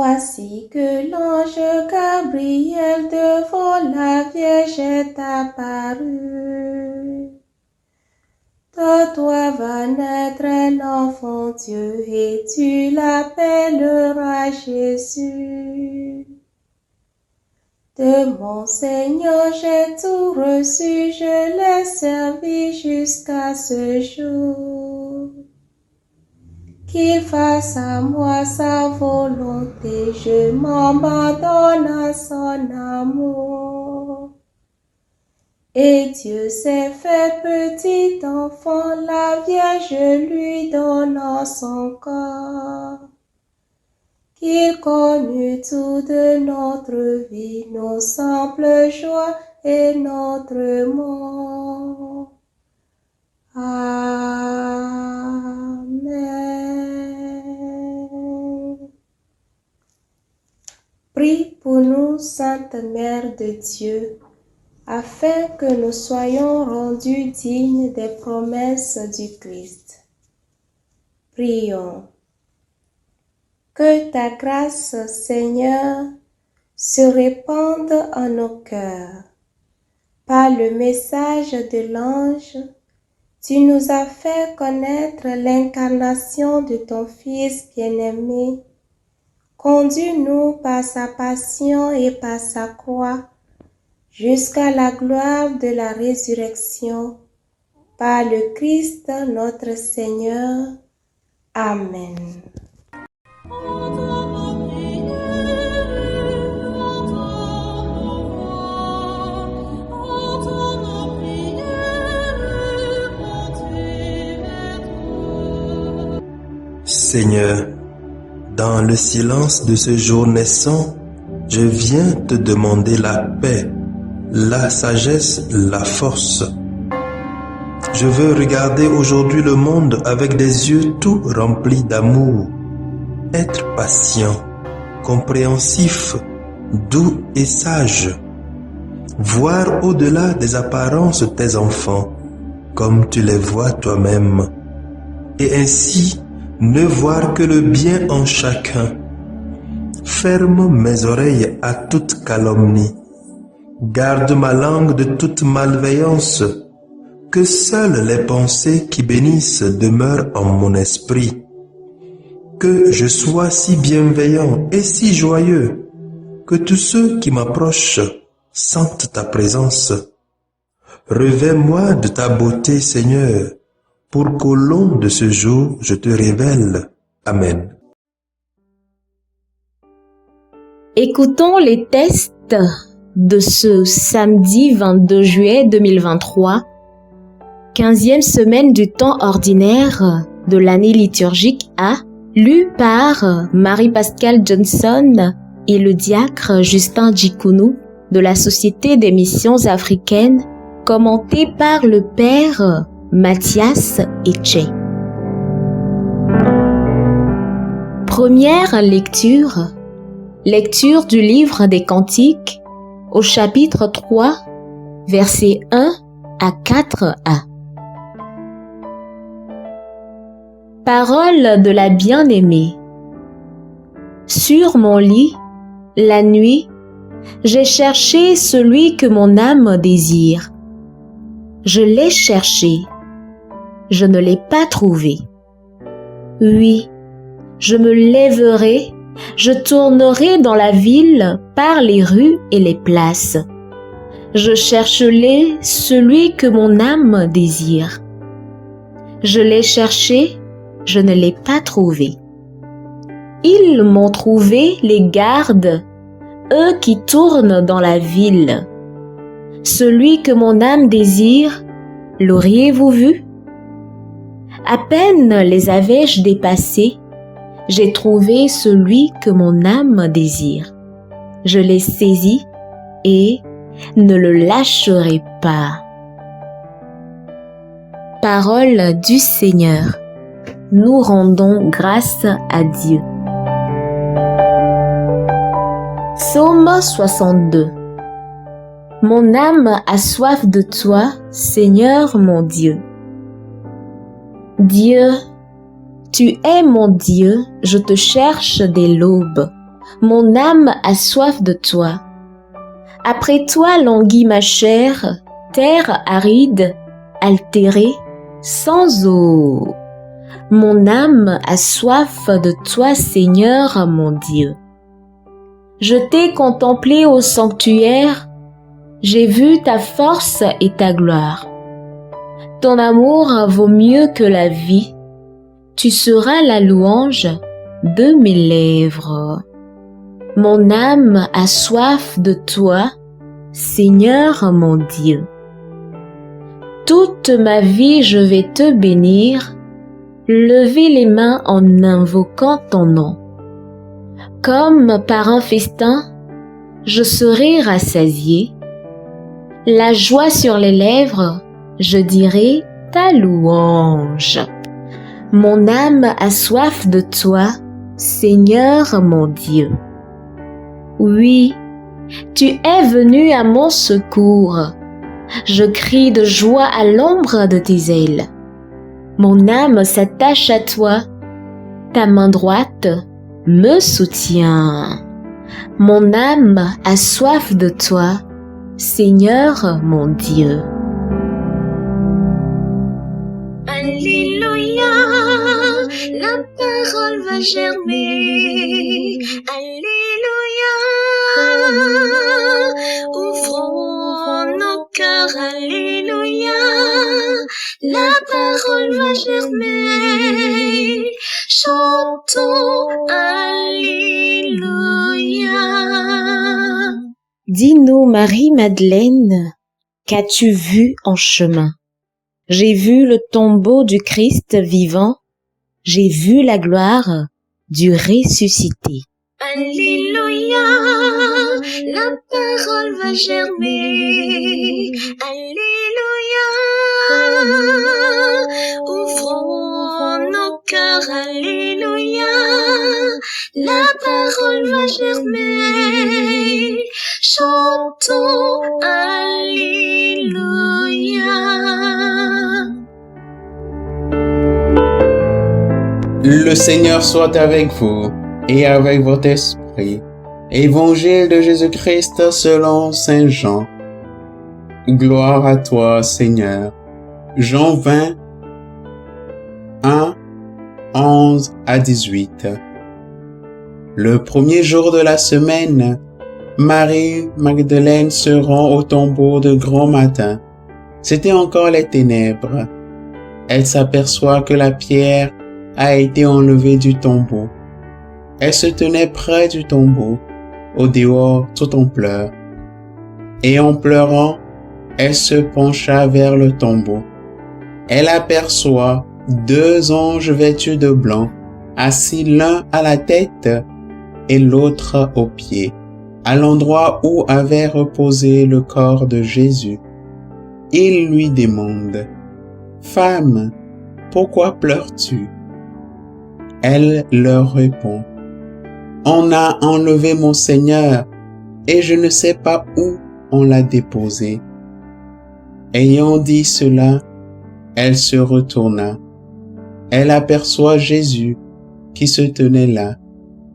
Voici que l'ange Gabriel devant la Vierge est apparu. De toi va naître un enfant Dieu et tu l'appelleras Jésus. De mon Seigneur j'ai tout reçu, je l'ai servi jusqu'à ce jour. Qu'il fasse à moi sa volonté, je m'abandonne à son amour. Et Dieu s'est fait petit enfant, la Vierge lui donnant son corps. Qu'il connût tout de notre vie, nos simples joies et notre mort. Amen. Prie pour nous, Sainte Mère de Dieu, afin que nous soyons rendus dignes des promesses du Christ. Prions. Que ta grâce, Seigneur, se répande en nos cœurs. Par le message de l'ange, tu nous as fait connaître l'incarnation de ton Fils bien-aimé. Conduis-nous par sa passion et par sa croix, jusqu'à la gloire de la résurrection, par le Christ notre Seigneur. Amen. Seigneur, dans le silence de ce jour naissant, je viens te demander la paix, la sagesse, la force. Je veux regarder aujourd'hui le monde avec des yeux tout remplis d'amour, être patient, compréhensif, doux et sage, voir au-delà des apparences tes enfants, comme tu les vois toi-même, et ainsi ne voir que le bien en chacun. Ferme mes oreilles à toute calomnie. Garde ma langue de toute malveillance. Que seules les pensées qui bénissent demeurent en mon esprit. Que je sois si bienveillant et si joyeux, que tous ceux qui m'approchent sentent ta présence. Revêts-moi de ta beauté, Seigneur, pour qu'au long de ce jour, je te révèle. Amen. Écoutons les tests de ce samedi 22 juillet 2023, 15e semaine du temps ordinaire de l'année liturgique A, lu par Marie-Pascale Johnson et le diacre Justin Djikounou de la Société des Missions Africaines, commenté par le Père Mathias Etche. Première lecture. Lecture du livre des Cantiques au chapitre 3, versets 1 à 4a. Parole de la bien-aimée. Sur mon lit, la nuit, j'ai cherché celui que mon âme désire. Je l'ai cherché. Je ne l'ai pas trouvé. Oui, je me lèverai, je tournerai dans la ville par les rues et les places. Je chercherai celui que mon âme désire. Je l'ai cherché, je ne l'ai pas trouvé. Ils m'ont trouvé les gardes, eux qui tournent dans la ville. Celui que mon âme désire, l'auriez-vous vu? À peine les avais-je dépassés, j'ai trouvé celui que mon âme désire. Je l'ai saisi et ne le lâcherai pas. Parole du Seigneur. Nous rendons grâce à Dieu. Psaume 62. Mon âme a soif de toi, Seigneur mon Dieu. Dieu, tu es mon Dieu, je te cherche dès l'aube. Mon âme a soif de toi. Après toi languit ma chair, terre aride, altérée, sans eau. Mon âme a soif de toi, Seigneur mon Dieu. Je t'ai contemplé au sanctuaire, j'ai vu ta force et ta gloire. Ton amour vaut mieux que la vie, tu seras la louange de mes lèvres. Mon âme a soif de toi, Seigneur mon Dieu. Toute ma vie je vais te bénir, lever les mains en invoquant ton nom. Comme par un festin, je serai rassasié. La joie sur les lèvres, je dirai ta louange. Mon âme a soif de toi, Seigneur mon Dieu. Oui, tu es venu à mon secours. Je crie de joie à l'ombre de tes ailes. Mon âme s'attache à toi. Ta main droite me soutient. Mon âme a soif de toi, Seigneur mon Dieu. Alléluia, la parole va germer. Alléluia, ouvrons nos cœurs. Alléluia, la parole va germer. Chantons Alléluia. Dis-nous, Marie-Madeleine, qu'as-tu vu en chemin? J'ai vu le tombeau du Christ vivant, j'ai vu la gloire du ressuscité. Alléluia, la parole va germer. Alléluia, ouvrons nos cœurs. Alléluia, la parole va germer. Chantons Alléluia. Le Seigneur soit avec vous et avec votre esprit. Évangile de Jésus-Christ selon Saint Jean. Gloire à toi, Seigneur. Jean 20, 1, 11 à 18. Le premier jour de la semaine, Marie-Magdeleine se rend au tombeau de grand matin. C'était encore les ténèbres. Elle s'aperçoit que la pierre a été enlevée du tombeau. Elle se tenait près du tombeau, au dehors tout en pleurs. Et en pleurant, elle se pencha vers le tombeau. Elle aperçoit 2 anges vêtus de blanc, assis l'un à la tête et l'autre aux pieds, à l'endroit où avait reposé le corps de Jésus. Ils lui demandent: « Femme, pourquoi pleures-tu » Elle leur répond: « On a enlevé mon Seigneur, et je ne sais pas où on l'a déposé. » Ayant dit cela, elle se retourna. Elle aperçoit Jésus qui se tenait là,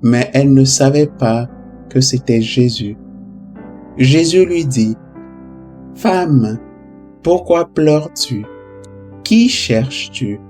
mais elle ne savait pas que c'était Jésus. Jésus lui dit: « Femme, pourquoi pleures-tu? Qui cherches-tu »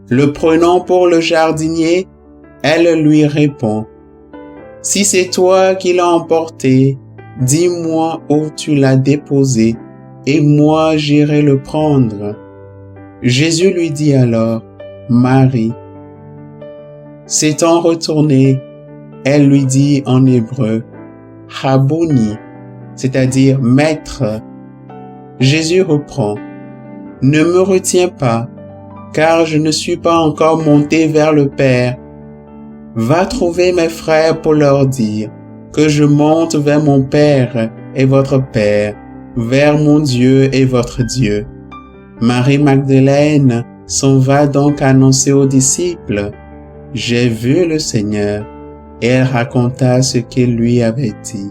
Le prenant pour le jardinier, elle lui répond: « Si c'est toi qui l'as emporté, dis-moi où tu l'as déposé, et moi j'irai le prendre. » Jésus lui dit alors: « Marie. » S'étant retournée, elle lui dit en hébreu: « Rabboni », c'est-à-dire « Maître ». Jésus reprend: « Ne me retiens pas, car je ne suis pas encore monté vers le Père. Va trouver mes frères pour leur dire que je monte vers mon Père et votre Père, vers mon Dieu et votre Dieu. » Marie-Magdeleine s'en va donc annoncer aux disciples: « J'ai vu le Seigneur », et elle raconta ce qu'il lui avait dit.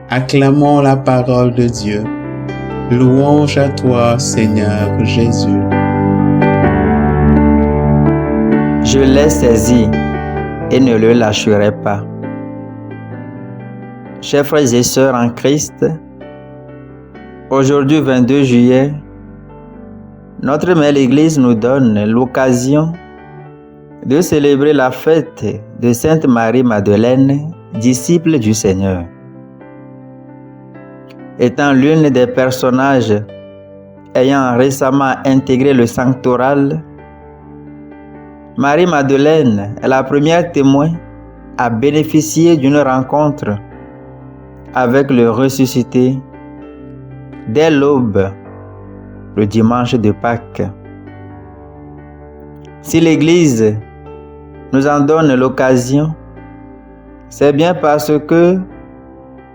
Acclamons la parole de Dieu. Louange à toi, Seigneur Jésus. Je l'ai saisi, et ne le lâcherai pas. Chers frères et sœurs en Christ, aujourd'hui 22 juillet, notre Mère l'Église nous donne l'occasion de célébrer la fête de Sainte Marie-Madeleine, disciple du Seigneur. Étant l'une des personnages ayant récemment intégré le sanctoral, Marie-Madeleine est la première témoin à bénéficier d'une rencontre avec le ressuscité dès l'aube, le dimanche de Pâques. Si l'Église nous en donne l'occasion, c'est bien parce que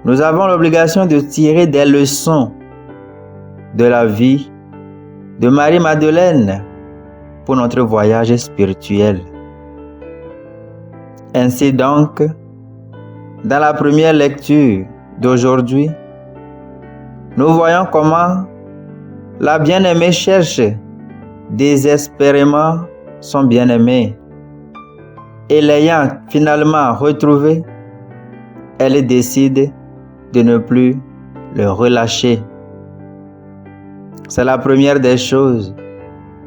nous avons l'obligation de tirer des leçons de la vie de Marie-Madeleine pour notre voyage spirituel. Ainsi donc, dans la première lecture d'aujourd'hui, nous voyons comment la bien-aimée cherche désespérément son bien-aimé et l'ayant finalement retrouvé, elle décide de ne plus le relâcher. C'est la première des choses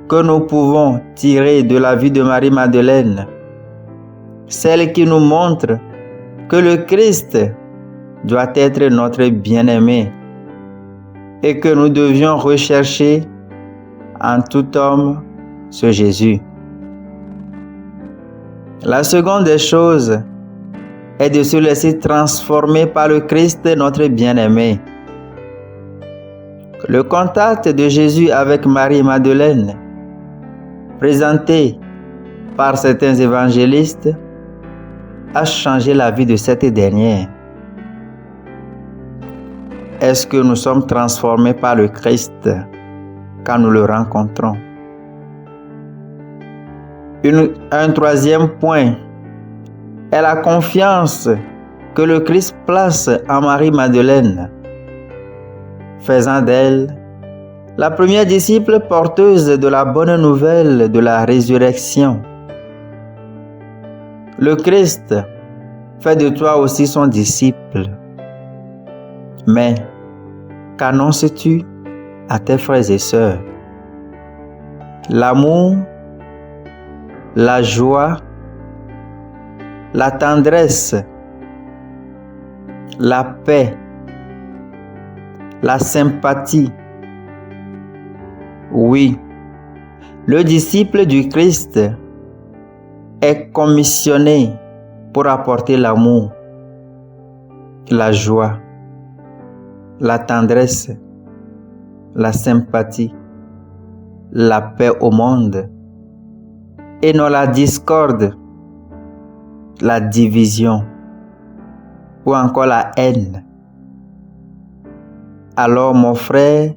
que nous pouvons tirer de la vie de Marie-Madeleine, celle qui nous montre que le Christ doit être notre bien-aimé et que nous devions rechercher en tout homme ce Jésus. La seconde des choses est de se laisser transformer par le Christ, notre bien-aimé. Le contact de Jésus avec Marie-Madeleine, présenté par certains évangélistes, a changé la vie de cette dernière. Est-ce que nous sommes transformés par le Christ quand nous le rencontrons? Un troisième point est la confiance que le Christ place en Marie-Madeleine, faisant d'elle la première disciple porteuse de la bonne nouvelle de la résurrection. Le Christ fait de toi aussi son disciple. Mais qu'annonces-tu à tes frères et sœurs? L'amour, la joie, la tendresse, la paix, la sympathie. Oui, le disciple du Christ est commissionné pour apporter l'amour, la joie, la tendresse, la sympathie, la paix au monde, et non la discorde, la division ou encore la haine. Alors mon frère,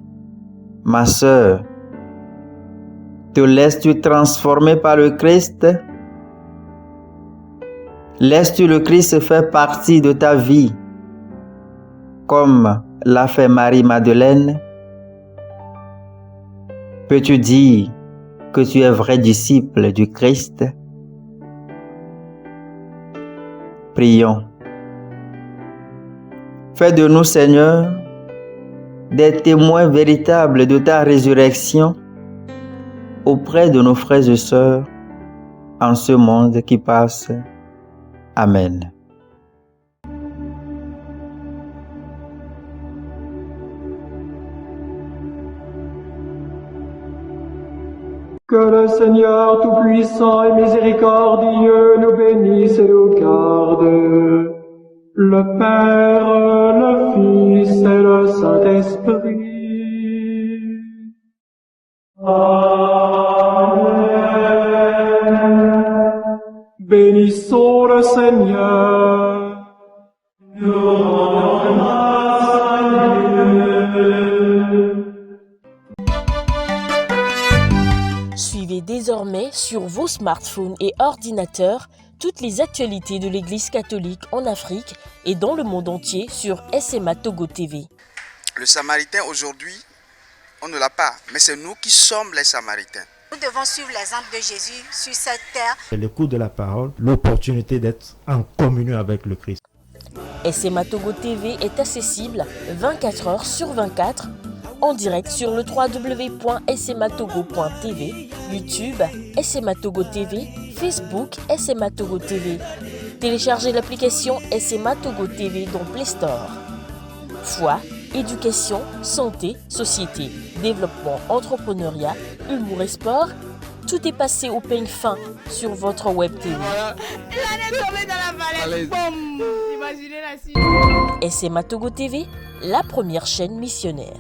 ma sœur, te laisses-tu transformer par le Christ? Laisses-tu le Christ faire partie de ta vie comme l'a fait Marie-Madeleine? Peux-tu dire que tu es vrai disciple du Christ? Prions. Fais de nous, Seigneur, des témoins véritables de ta résurrection auprès de nos frères et sœurs en ce monde qui passe. Amen. Que le Seigneur Tout-Puissant et Miséricordieux nous bénisse et nous garde, le Père, le Fils et le Saint-Esprit. Amen. Bénissons le Seigneur. Nous rendons grâce à Dieu. Suivez désormais sur vos smartphones et ordinateurs toutes les actualités de l'Église catholique en Afrique et dans le monde entier sur SMA Togo TV. Le Samaritain aujourd'hui, on ne l'a pas, mais c'est nous qui sommes les Samaritains. Nous devons suivre l'exemple de Jésus sur cette terre. L'écoute de la parole, l'opportunité d'être en communion avec le Christ. SMA Togo TV est accessible 24 heures sur 24 en direct sur le www.smatogo.tv, YouTube SMA Togo TV, Facebook SMA Togo TV. Téléchargez l'application SMA Togo TV dans Play Store. Foi, éducation, santé, société, développement, entrepreneuriat, humour et sport, tout est passé au peigne fin sur votre web TV. Il allait tomber dans la vallée. Boum. Imaginez la suite. SMA Togo TV, la première chaîne missionnaire.